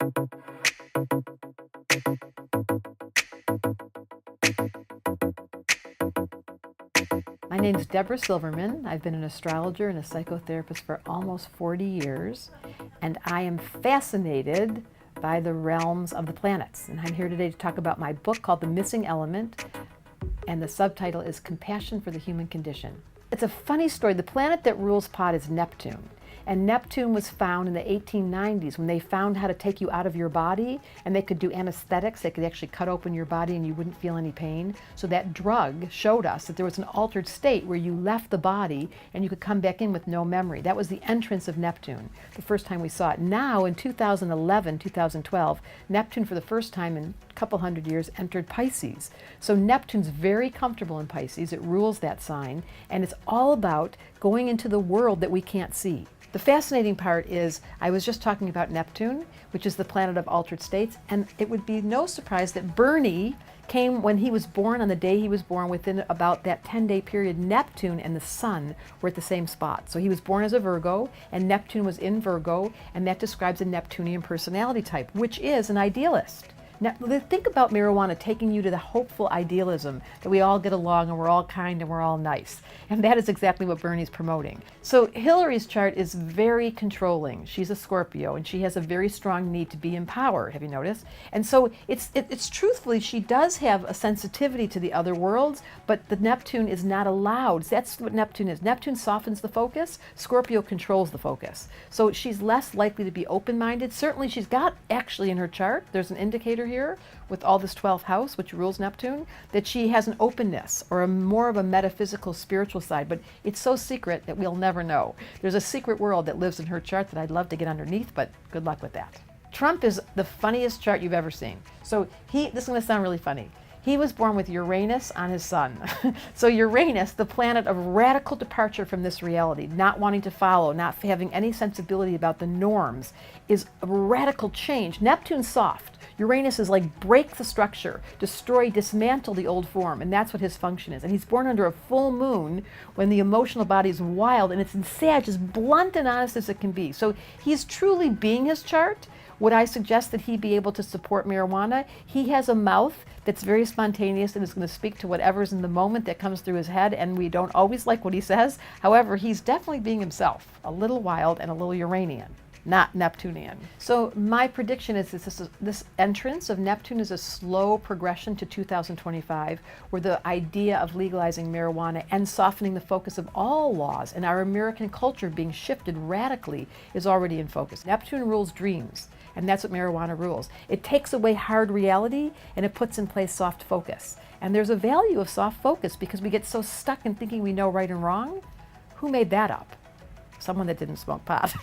My name is Debra Silverman. I've been an astrologer and a psychotherapist for almost 40 years, and I am fascinated by the realms of the planets. And I'm here today to talk about my book called The Missing Element, and the subtitle is Compassion for the Human Condition. It's a funny story. The planet that rules Pod is Neptune. And Neptune was found in the 1890s when they found how to take you out of your body, and they could do anesthetics. They could actually cut open your body and you wouldn't feel any pain. So that drug showed us that there was an altered state where you left the body and you could come back in with no memory. That was the entrance of Neptune, the first time we saw it. Now in 2011, 2012, Neptune for the first time in a couple hundred years entered Pisces. So Neptune's very comfortable in Pisces. It rules that sign, and it's all about going into the world that we can't see. The fascinating part is, I was just talking about Neptune, which is the planet of altered states, and it would be no surprise that Bernie came when he was born, on the day he was born, within about that 10-day period. Neptune and the sun were at the same spot. So he was born as a Virgo, and Neptune was in Virgo, and that describes a Neptunian personality type, which is an idealist. Now, think about marijuana taking you to the hopeful idealism that we all get along and we're all kind and we're all nice. And that is exactly what Bernie's promoting. So Hillary's chart is very controlling. She's a Scorpio and she has a very strong need to be in power, have you noticed? And so it's truthfully, she does have a sensitivity to the other worlds, but the Neptune is not allowed. That's what Neptune is. Neptune softens the focus, Scorpio controls the focus. So she's less likely to be open-minded. Certainly she's got actually in her chart, there's an indicator here with all this 12th house, which rules Neptune, that she has an openness or more of a metaphysical spiritual side, but it's so secret that we'll never know. There's a secret world that lives in her chart that I'd love to get underneath, but good luck with that. Trump is the funniest chart you've ever seen. So this is going to sound really funny. He was born with Uranus on his sun. So Uranus, the planet of radical departure from this reality, not wanting to follow, not having any sensibility about the norms, is a radical change. Neptune's soft. Uranus is like break the structure, destroy, dismantle the old form, and that's what his function is. And he's born under a full moon when the emotional body is wild, and it's in Sag, as blunt and honest as it can be. So he's truly being his chart. Would I suggest that he be able to support marijuana? He has a mouth that's very spontaneous and is going to speak to whatever's in the moment that comes through his head, and we don't always like what he says. However, he's definitely being himself, a little wild and a little Uranian, not Neptunian. So my prediction is this entrance of Neptune is a slow progression to 2025, where the idea of legalizing marijuana and softening the focus of all laws and our American culture being shifted radically is already in focus. Neptune rules dreams, and that's what marijuana rules. It takes away hard reality and it puts in place soft focus. And there's a value of soft focus because we get so stuck in thinking we know right and wrong. Who made that up? Someone that didn't smoke pot.